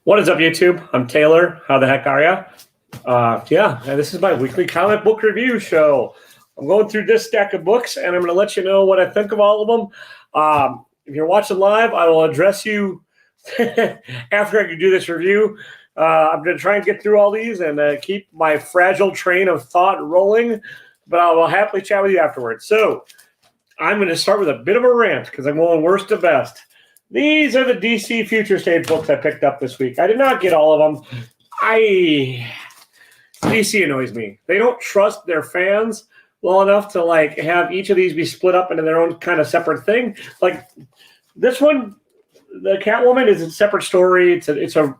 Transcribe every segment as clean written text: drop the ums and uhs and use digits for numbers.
What is up, YouTube? I'm Taylor. How the heck are ya? And this is my weekly comic book review show. I'm going through this stack of books, and I'm going to let you know what I think of all of them. If you're watching live, I will address you after I can do this review. I'm going to try and get through all these and keep my fragile train of thought rolling, but I will happily chat with you afterwards. So I'm going to start with a bit of a rant because I'm going worst to best. These are the DC Future State books I picked up this week. I did not get all of them. DC annoys me. They don't trust their fans well enough to have each of these be split up into their own kind of separate thing. Like this one, the Catwoman is a separate story. It's a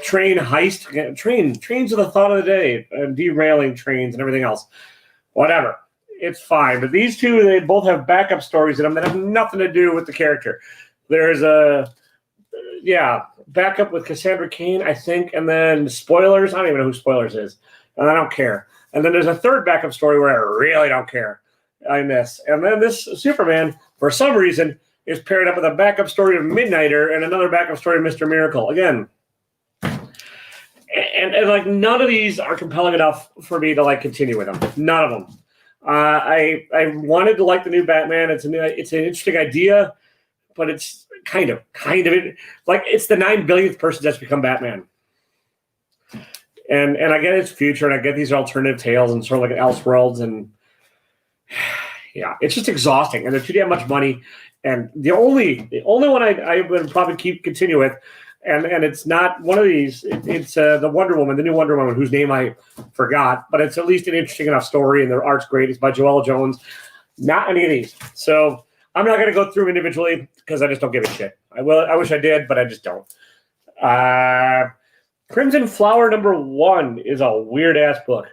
train heist. Trains are the thought of the day. Derailing trains and everything else. Whatever. It's fine. But these two, they both have backup stories in them that have nothing to do with the character. There's backup with Cassandra Cain, I think, and then spoilers. I don't even know who spoilers is, and I don't care. And then there's a third backup story where I really don't care in this. And then this Superman, for some reason, is paired up with a backup story of Midnighter and another backup story of Mr. Miracle. Again, and none of these are compelling enough for me to continue with them. None of them. I wanted to like the new Batman. It's an interesting idea. But it's kind of it's the 9 billionth person that's become Batman. And I get its future, and I get these alternative tales and sort of like Elseworlds, and it's just exhausting. And they're too damn much money. And the only one I would probably continue with, and it's not one of these. It's the Wonder Woman, the new Wonder Woman, whose name I forgot, but it's at least an interesting enough story, and their art's great. It's by Joelle Jones. Not any of these. So I'm not going to go through them individually because I just don't give a shit. I wish I did, but I just don't. Crimson Flower #1 is a weird-ass book.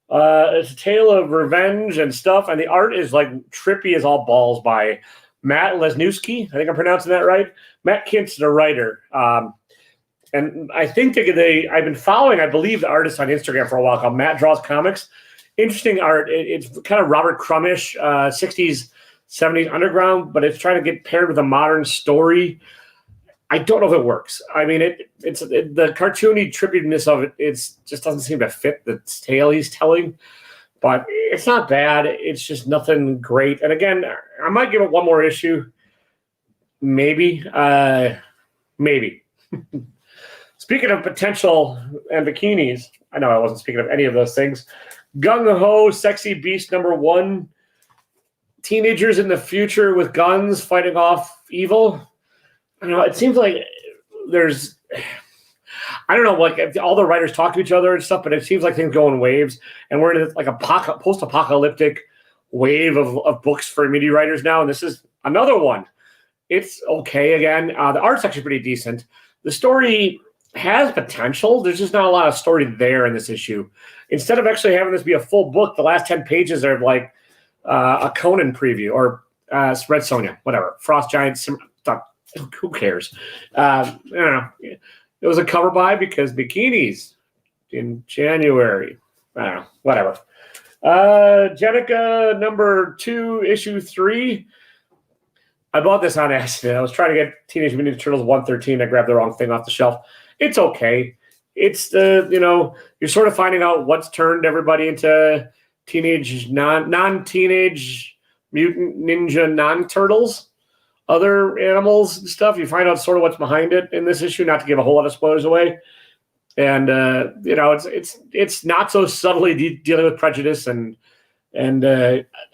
It's a tale of revenge and stuff, and the art is trippy as all balls by Matt Lesniewski. I think I'm pronouncing that right. Matt Kintz is a writer. And I think I've been following, I believe, the artist on Instagram for a while called Matt Draws Comics. Interesting art. It's kind of Robert Crumb-ish, 60s, 70s underground, but it's trying to get paired with a modern story. I don't know if it works. I mean, it's the cartoony trippiness of it. It just doesn't seem to fit the tale he's telling. But it's not bad. It's just nothing great. And again, I might give it one more issue. Maybe. Speaking of potential and bikinis, I know I wasn't speaking of any of those things. Gung Ho Sexy Beast #1. Teenagers in the future with guns fighting off evil. I don't know. It seems like there's, I don't know, all the writers talk to each other and stuff, but it seems like things go in waves, and we're in a post-apocalyptic wave of books for indie writers now, and this is another one. It's okay again. The art's actually pretty decent. The story has potential. There's just not a lot of story there in this issue. Instead of actually having this be a full book, the last 10 pages are a Conan preview or Red Sonja, whatever. Frost Giant, who cares? I don't know. It was a cover buy because bikinis in January. I don't know. Whatever. Jennika #2, issue 3. I bought this on accident. I was trying to get Teenage Mutant Ninja Turtles 113. I grabbed the wrong thing off the shelf. It's okay. It's you're sort of finding out what's turned everybody into teenage, non-teenage mutant ninja non-turtles, other animals and stuff. You find out sort of what's behind it in this issue, not to give a whole lot of spoilers away. And it's not so subtly dealing with prejudice and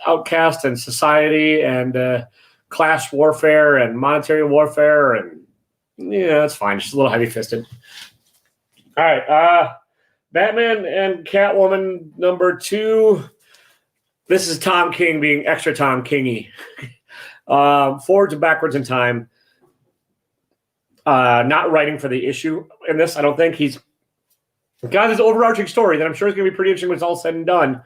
outcast and society and class warfare and monetary warfare, and it's fine. It's just a little heavy-fisted. All right, Batman and Catwoman #2. This is Tom King being extra Tom Kingy. Forwards and backwards in time. Not writing for the issue in this, I don't think. He's got this overarching story that I'm sure is going to be pretty interesting when it's all said and done.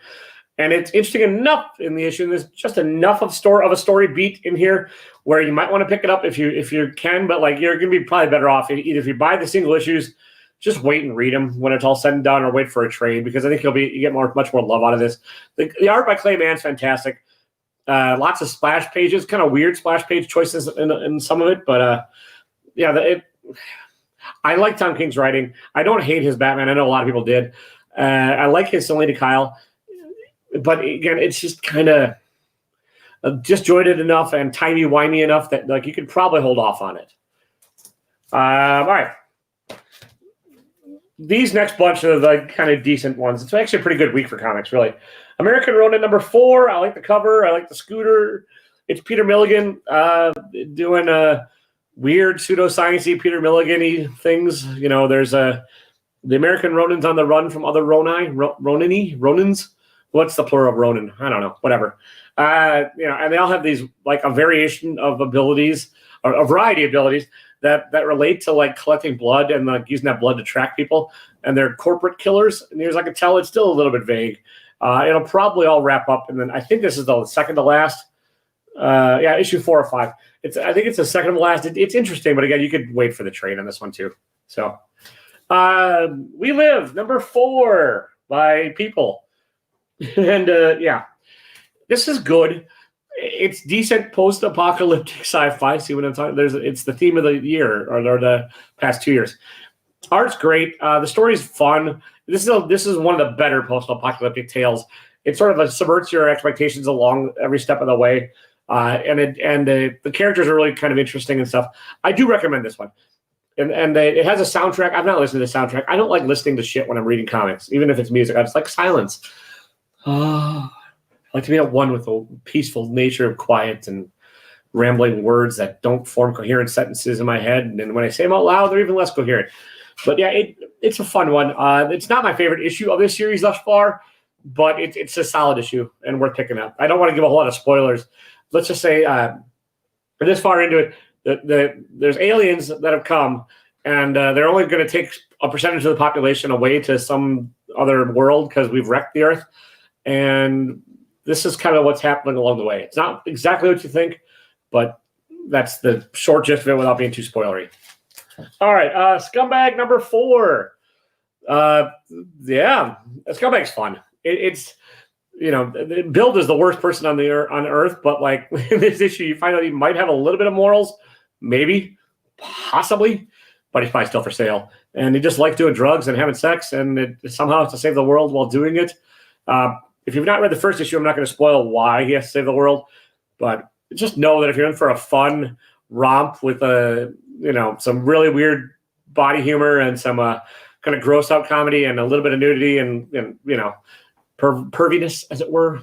And it's interesting enough in the issue. And there's just enough of a story beat in here where you might want to pick it up if you can. But you're going to be probably better off either if you buy the single issues, just wait and read them when it's all said and done, or wait for a trade, because I think you get much more love out of this. The art by Clay Mann's fantastic. Lots of splash pages, kind of weird splash page choices in some of it, but I like Tom King's writing. I don't hate his Batman. I know a lot of people did. I like his Selena Kyle. But again, it's just kind of disjointed enough and timey-wimey enough that like you could probably hold off on it. All right. These next bunch are the kind of decent ones. It's actually a pretty good week for comics, really. American Ronin number 4. I like the cover. I like the scooter. It's Peter Milligan doing weird pseudoscience-y Peter Milligan-y things. You know, there's the American Ronin's on the run from other Ronins. What's the plural of Ronin? I don't know. Whatever. You know, and they all have these like a variation of abilities or a variety of abilities that relate to like collecting blood and like using that blood to track people, and they're corporate killers. And as I can tell, it's still a little bit vague. It'll probably all wrap up, and then I think this is the second to last. Issue 4 or 5. I think it's the second to last. It's interesting, but again, you could wait for the trade on this one too. So, We Live number 4 by People, and this is good. It's decent post-apocalyptic sci-fi. See what I'm talking? It's the theme of the year or the past 2 years. Art's great. The story's fun. This is one of the better post-apocalyptic tales. It sort of subverts your expectations along every step of the way, and the characters are really kind of interesting and stuff. I do recommend this one, and it has a soundtrack. I've not listened to the soundtrack. I don't like listening to shit when I'm reading comics, even if it's music. I just like silence. I like to be at one with the peaceful nature of quiet and rambling words that don't form coherent sentences in my head. And when I say them out loud, they're even less coherent. But yeah, it's a fun one. It's not my favorite issue of this series thus far, but it's a solid issue and worth picking up. I don't want to give a whole lot of spoilers. Let's just say this far into it, there's aliens that have come, and they're only going to take a percentage of the population away to some other world because we've wrecked the Earth. And this is kind of what's happening along the way. It's not exactly what you think, but that's the short gist of it without being too spoilery. All right, Scumbag number 4. Scumbag's fun. It's Build is the worst person on Earth, but like in this issue, you find out he might have a little bit of morals, maybe, possibly, but he's probably still for sale. And he just likes doing drugs and having sex, and it somehow has to save the world while doing it. If you've not read the first issue, I'm not going to spoil why he has to save the world, but just know that if you're in for a fun romp with some really weird body humor and some kind of gross out comedy and a little bit of nudity and perviness, as it were,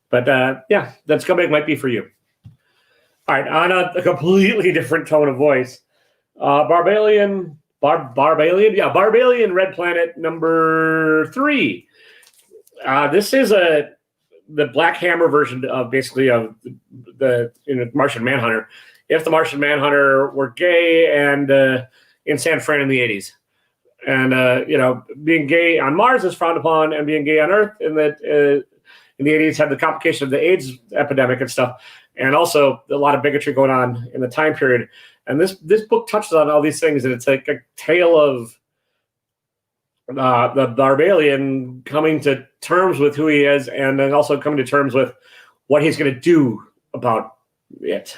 but that Scumbag might be for you. All right, on a completely different tone of voice, Barbalian Red Planet number 3. This is the Black Hammer version of basically of the Martian Manhunter. If the Martian Manhunter were gay and in San Fran in the 80s, and being gay on Mars is frowned upon, and being gay on Earth in the 80s had the complication of the AIDS epidemic and stuff, and also a lot of bigotry going on in the time period. And this book touches on all these things, and it's like a tale of the Barbalian coming to terms with who he is, and then also coming to terms with what he's going to do about it.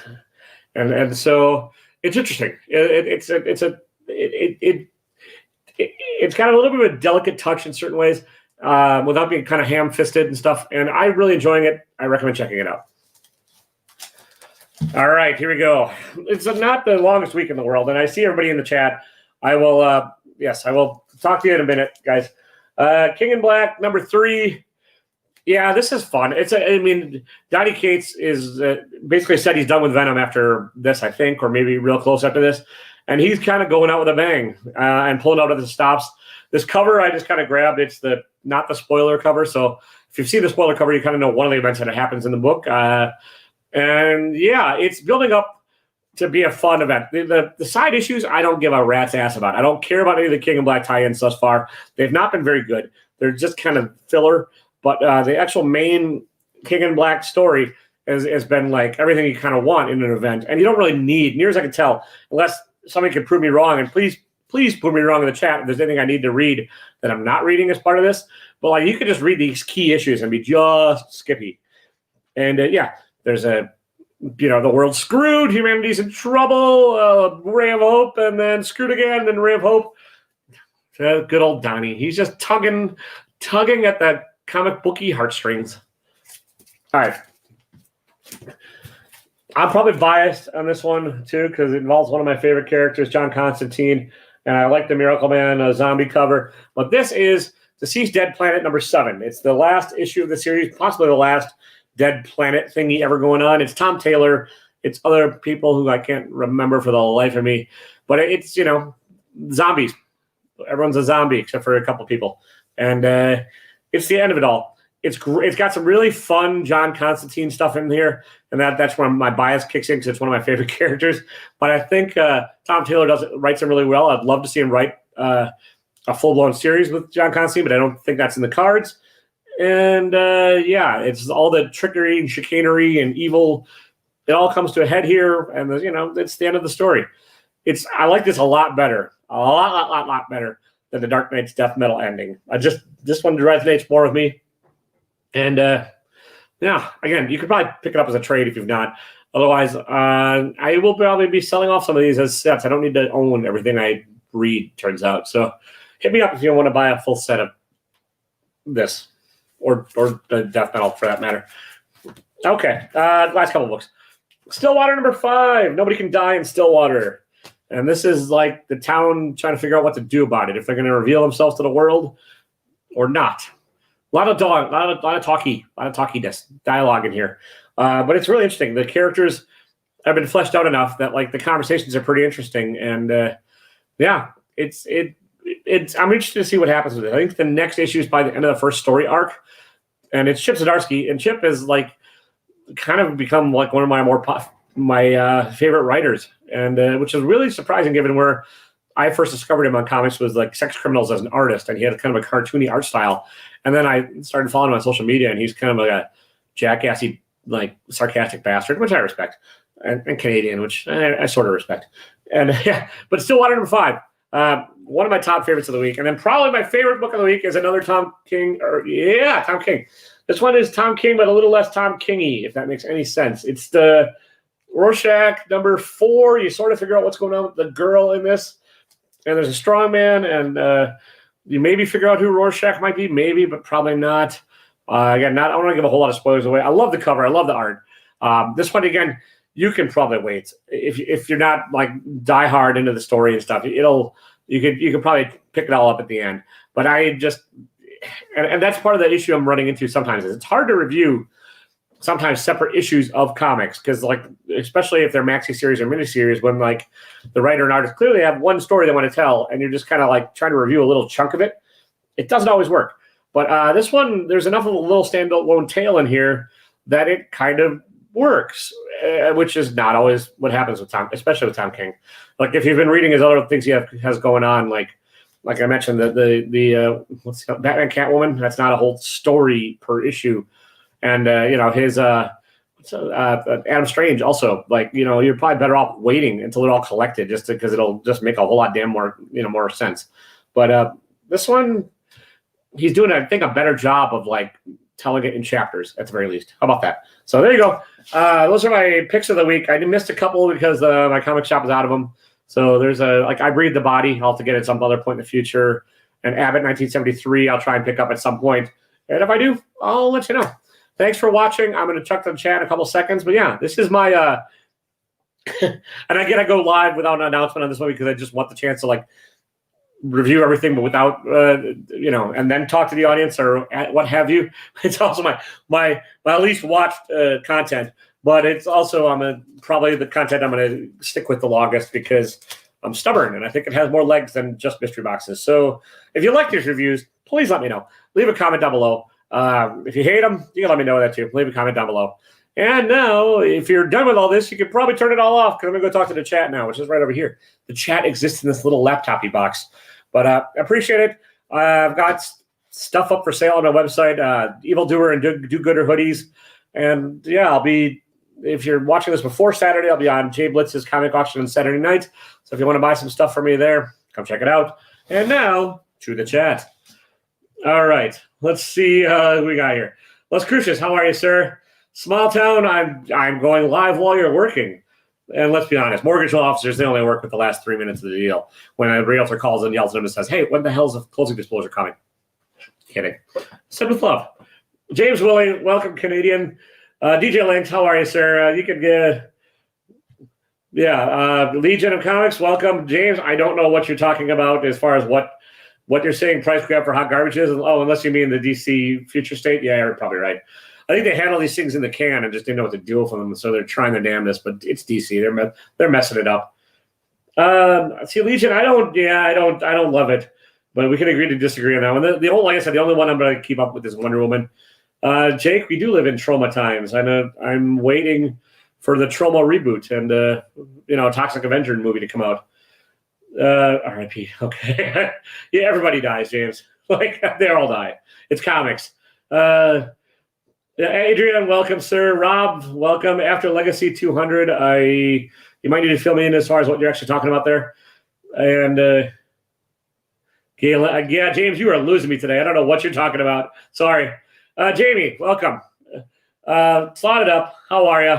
And so it's interesting. It's got a little bit of a delicate touch in certain ways, without being kind of ham-fisted and stuff. And I'm really enjoying it. I recommend checking it out. All right, here we go. It's not the longest week in the world, and I see everybody in the chat. I will talk to you in a minute, guys. King in Black number 3. Yeah, this is fun. Donny Cates is basically said he's done with Venom after this, I think, or maybe real close after this. And he's kind of going out with a bang and pulling out of the stops. This cover I just kind of grabbed. It's not the spoiler cover. So if you've seen the spoiler cover, you kind of know one of the events that happens in the book. And yeah, it's building up to be a fun event. The side issues, I don't give a rat's ass about. I don't care about any of the King in Black tie-ins thus far. They've not been very good. They're just kind of filler. But the actual main King in Black story has been like everything you kind of want in an event. And you don't really need, near as I can tell, unless somebody can prove me wrong. And please prove me wrong in the chat if there's anything I need to read that I'm not reading as part of this. But like you could just read these key issues and be just skippy. And there's a the world's screwed, humanity's in trouble, ray of hope, and then screwed again, and then ray of hope. Good old Donnie. He's just tugging at that comic booky heartstrings. All right. I'm probably biased on this one, too, because it involves one of my favorite characters, John Constantine, and I like the Miracle Man zombie cover. But this is Deceased Dead Planet number 7. It's the last issue of the series, possibly the last Dead Planet thingy ever going on. It's Tom Taylor. It's other people who I can't remember for the life of me. But it's, zombies. Everyone's a zombie except for a couple people. And it's the end of it all. It's got some really fun John Constantine stuff in here, and that's where my bias kicks in because it's one of my favorite characters. But I think Tom Taylor writes him really well. I'd love to see him write a full-blown series with John Constantine, but I don't think that's in the cards. And it's all the trickery and chicanery and evil. It all comes to a head here, and it's the end of the story. I like this a lot better, a lot better than the Dark Knight's death metal ending. This one resonates more with me. And again, you could probably pick it up as a trade if you've not. Otherwise, I will probably be selling off some of these as sets. I don't need to own everything I read, turns out. So hit me up if you want to buy a full set of this or the death metal for that matter. Okay, last couple of books. Stillwater number 5. Nobody Can Die in Stillwater. And this is like the town trying to figure out what to do about it, if they're going to reveal themselves to the world or not. A lot of talkiness, dialogue in here. But it's really interesting. The characters have been fleshed out enough that the conversations are pretty interesting. And I'm interested to see what happens with it. I think the next issue is by the end of the first story arc. And it's Chip Zdarsky. And Chip is kind of become one of my favorite writers. And which is really surprising given where I first discovered him on comics was Sex Criminals as an artist, and he had kind of a cartoony art style. And then I started following him on social media, and he's kind of like a jackassy, sarcastic bastard, which I respect, and Canadian, which I sort of respect. And but Stillwater number 5, one of my top favorites of the week, and then probably my favorite book of the week is another Tom King. Tom King. This one is Tom King, but a little less Tom King-y, if that makes any sense. It's the Rorschach number 4. You sort of figure out what's going on with the girl in this. And there's a strong man, and you maybe figure out who Rorschach might be, maybe, but probably not. Again, I don't want to give a whole lot of spoilers away. I love the cover. I love the art. This one, again, you can probably wait if you're not die hard into the story and stuff. You could probably pick it all up at the end. But I just and that's part of the issue I'm running into sometimes. Is it's hard to review sometimes separate issues of comics because especially if they're maxi series or miniseries when the writer and artist clearly have one story they want to tell and you're just kind of trying to review a little chunk of it. It doesn't always work. But this one, there's enough of a little standalone tale in here that it kind of works, which is not always what happens with Tom, especially with Tom King. If you've been reading his other things he has going on, like I mentioned, the what's it called? Batman Catwoman, that's not a whole story per issue. And, his Adam Strange also, you're probably better off waiting until they're all collected just because it'll just make a whole lot more sense. But this one, he's doing, I think, a better job of telling it in chapters at the very least. How about that? So there you go. Those are my picks of the week. I missed a couple because my comic shop is out of them. So there's I Breathe the Body. I'll have to get it at some other point in the future. And Abbott 1973, I'll try and pick up at some point. And if I do, I'll let you know. Thanks for watching. I'm going to chuck the chat in a couple seconds. But yeah, this is my and again, I go live without an announcement on this one because I just want the chance to review everything, but without and then talk to the audience or what have you. It's also my least watched content, but it's also probably the content I'm going to stick with the longest because I'm stubborn and I think it has more legs than just mystery boxes. So if you like these reviews, please let me know. Leave a comment down below. If you hate them, you can let me know that too. Leave a comment down below. And now, if you're done with all this, you can probably turn it all off because I'm going to go talk to the chat now, which is right over here. The chat exists in this little laptop-y box. But I appreciate it. I've got stuff up for sale on my website, Evildoer and Do-Gooder hoodies. And yeah, if you're watching this before Saturday, I'll be on Jay Blitz's comic auction on Saturday night. So if you want to buy some stuff for me there, come check it out. And now, to the chat. All right. Let's see who we got here. Les Crucius, how are you, sir? Small town, I'm going live while you're working. And let's be honest, mortgage officers, they only work with the last 3 minutes of the deal. When a realtor calls and yells at them and says, hey, when the hell's the closing disclosure coming? Kidding. Said with love. James Willie, welcome, Canadian. DJ Lynx, how are you, sir? You can get... Legion of Comics, welcome. James, I don't know what you're talking about as far as what you're saying price grab for hot garbage is. Oh, unless you mean the DC future state. Yeah, you're probably right. I think they had all these things in the can and just didn't know what to do with them, so they're trying their damnedest. But it's DC; they're messing it up. See, Legion, I don't love it, but we can agree to disagree on that one. Like I said, the only one I'm going to keep up with is Wonder Woman. Jake, we do live in trauma times. I'm waiting for the Trauma reboot and Toxic Avenger movie to come out. R.I.P. Okay, yeah, everybody dies, James. Like they all die. It's comics. Adrian, welcome, sir. Rob, welcome. After Legacy 200, you might need to fill me in as far as what you're actually talking about there. And yeah, James, you are losing me today. I don't know what you're talking about. Sorry. Jamie, welcome. Slotted up. How are you?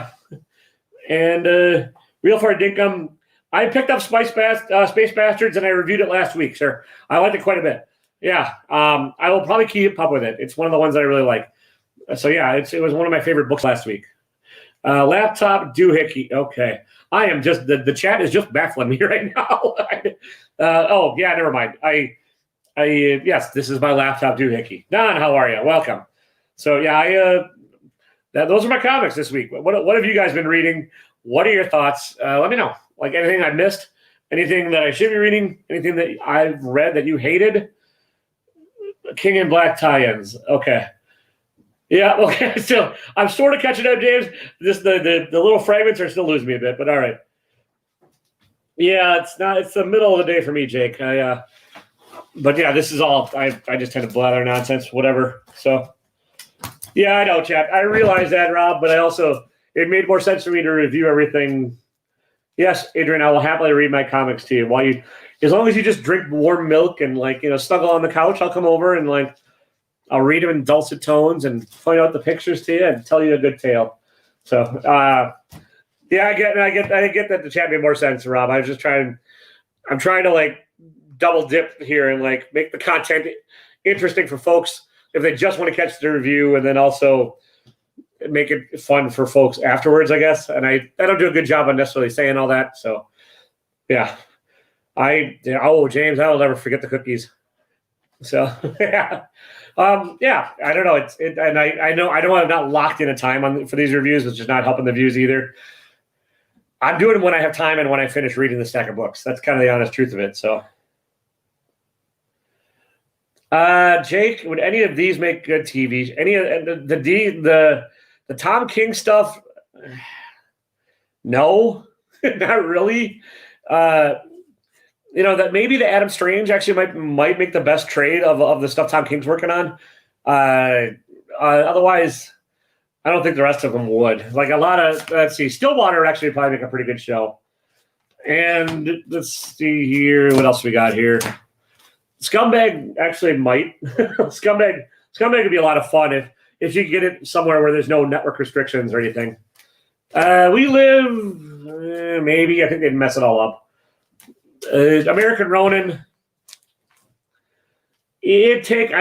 And Real Far Dinkum, I picked up Space Bastards and I reviewed it last week, sir. I liked it quite a bit. Yeah, I will probably keep up with it. It's one of the ones that I really like. So yeah, it was one of my favorite books last week. Laptop doohickey. Okay, I am just the chat is just baffling me right now. Oh yeah, never mind. Yes, this is my laptop doohickey. Don, how are you? Welcome. So yeah, those are my comics this week. What have you guys been reading? What are your thoughts? Let me know. Like anything I missed, anything that I should be reading, anything that I've read that you hated. King in Black tie-ins. Okay. Yeah, okay. Still, I'm sort of catching up, James. Just the little fragments are still losing me a bit, but all right. Yeah, it's the middle of the day for me, Jake. But yeah, this is all I just tend to blather nonsense, whatever. So yeah, I know, chat. I realize that, Rob, but it made more sense for me to review everything. Yes, Adrian, I will happily read my comics to you as long as you just drink warm milk and snuggle on the couch. I'll come over and I'll read them in dulcet tones and point out the pictures to you and tell you a good tale. So yeah, I get that the chat made more sense, Rob. I'm trying to double dip here and make the content interesting for folks if they just want to catch the review, and then also make it fun for folks afterwards, I guess. And I don't do a good job on necessarily saying all that. So yeah, James, I will never forget the cookies. So yeah. Yeah, I don't know. And I know I'm not locked in a time for these reviews, which is not helping the views either. I'm doing them when I have time and when I finish reading the stack of books. That's kind of the honest truth of it. So, Jake, would any of these make good TV? Any of the Tom King stuff? No, not really. That maybe the Adam Strange actually might make the best trade of the stuff Tom King's working on. Otherwise, I don't think the rest of them would. Like a lot of, let's see, Stillwater would actually probably make a pretty good show. And let's see here, what else we got here? Scumbag actually might. Scumbag would be a lot of fun if you get it somewhere where there's no network restrictions or anything. We Live, maybe. I think they'd mess it all up. American Ronin. I think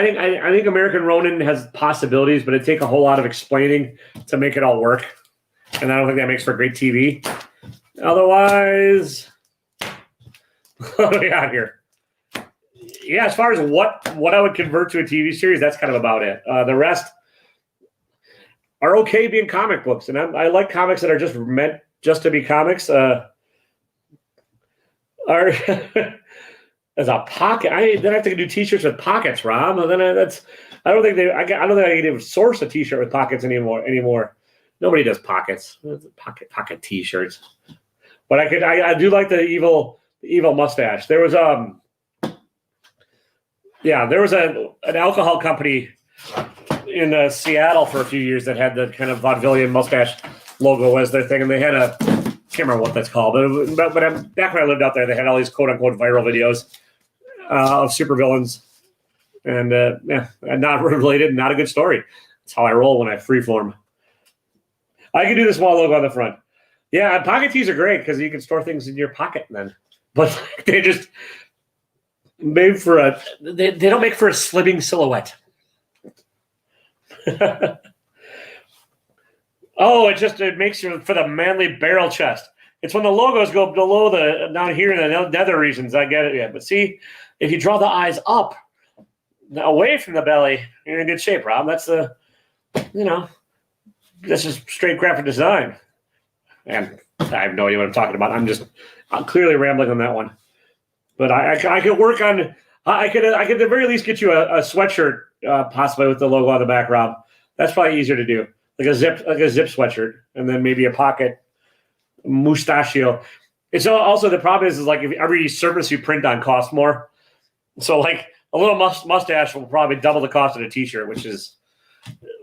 American Ronin has possibilities, but it'd take a whole lot of explaining to make it all work. And I don't think that makes for great TV. Otherwise, what do we got here? Yeah, as far as what I would convert to a TV series, that's kind of about it. The rest are okay being comic books. And I like comics that are just meant just to be comics. As a pocket, then I have to do T-shirts with pockets, Rob. And then I don't think I can even source a T-shirt with pockets anymore. Nobody does pockets. Pocket T-shirts. But I do like the evil mustache. There was an alcohol company in Seattle for a few years that had the kind of vaudevillian mustache logo as their thing, and they had can't remember what that's called, but back when I lived out there, they had all these quote unquote viral videos of supervillains, and not related, not a good story. That's how I roll when I freeform. I can do the small logo on the front. Yeah, pocket tees are great because you can store things in your pocket then. But they just made for a they don't make for a slimming silhouette. Oh, it makes you for the manly barrel chest. It's when the logos go below the down here in the nether regions. I get it, yeah. But see, if you draw the eyes up away from the belly, you're in good shape, Rob. That's that's just straight graphic design. And I have no idea what I'm talking about. I'm clearly rambling on that one. But I could work on. I could at the very least get you a sweatshirt possibly with the logo on the back, Rob. That's probably easier to do, like a zip sweatshirt, and then maybe a pocket mustachio. It's also the problem is like if every surface you print on costs more. So like a little mustache will probably double the cost of a t-shirt, which is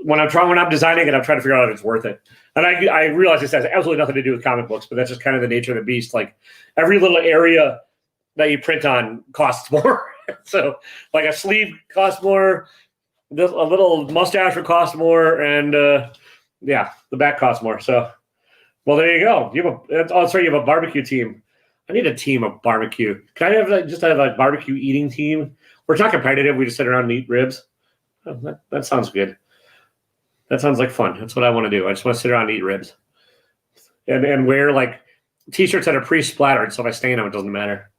when I'm designing it, I'm trying to figure out if it's worth it. And I realize this has absolutely nothing to do with comic books, but that's just kind of the nature of the beast. Like every little area that you print on costs more. So like a sleeve costs more, a little mustache would cost more, and the back costs more. So, well, there you go. You have a barbecue team. I need a team of barbecue. Can I have a barbecue eating team? We're not competitive. We just sit around and eat ribs. Oh, that sounds good. That sounds like fun. That's what I want to do. I just want to sit around and eat ribs, and wear like t-shirts that are pre-splattered, so if I stain them, it doesn't matter.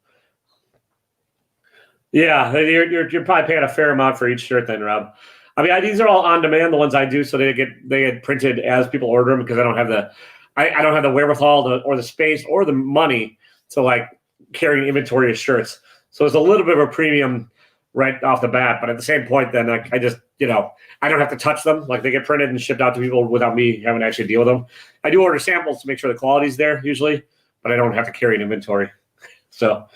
Yeah, you're probably paying a fair amount for each shirt, then, Rob. I mean, these are all on demand. The ones I do, so they get printed as people order them because I don't have the wherewithal or the space or the money to like carry inventory of shirts. So it's a little bit of a premium right off the bat, but at the same point, then I just I don't have to touch them. Like they get printed and shipped out to people without me having to actually deal with them. I do order samples to make sure the quality's there usually, but I don't have to carry an inventory. So.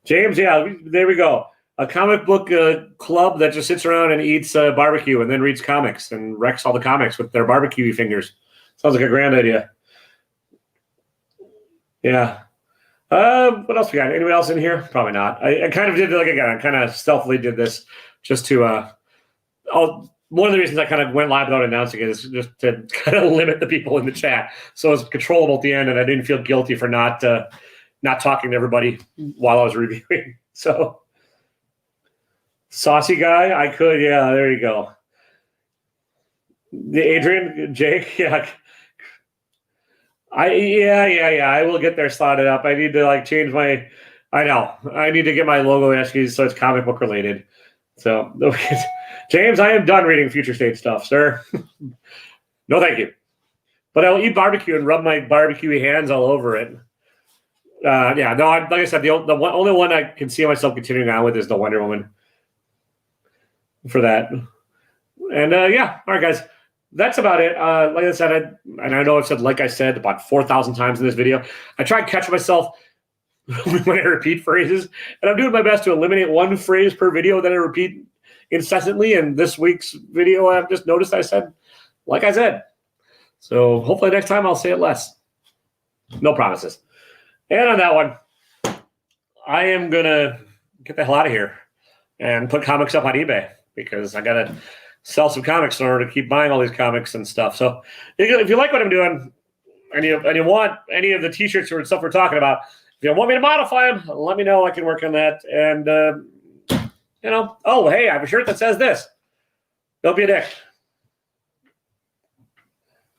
James, yeah, there we go. A comic book club that just sits around and eats barbecue and then reads comics and wrecks all the comics with their barbecue fingers. Sounds like a grand idea. Yeah. What else we got? Anyone else in here? Probably not. I kind of did I kind of stealthily did this just to one of the reasons I kind of went live without announcing it is just to kind of limit the people in the chat. So it's controllable at the end, and I didn't feel guilty for not talking to everybody while I was reviewing. So, saucy guy, I could, yeah, there you go. The Adrian, Jake, yeah. I will get there slotted up. I need to change my, I need to get my logo SKUs so it's comic book related. So, James, I am done reading Future State stuff, sir. No, thank you. But I'll eat barbecue and rub my barbecue hands all over it. Like I said, the only one I can see myself continuing on with is the Wonder Woman for that. And all right, guys, that's about it. Like I said, I know I've said, like I said, about 4,000 times in this video. I try to catch myself when I repeat phrases, and I'm doing my best to eliminate one phrase per video that I repeat incessantly. And this week's video, I've just noticed I said, like I said. So hopefully next time I'll say it less. No promises. And on that one, I am going to get the hell out of here and put comics up on eBay because I got to sell some comics in order to keep buying all these comics and stuff. So if you like what I'm doing and you want any of the t-shirts or stuff we're talking about, if you want me to modify them, let me know. I can work on that. And, hey, I have a shirt that says this. Don't be a dick.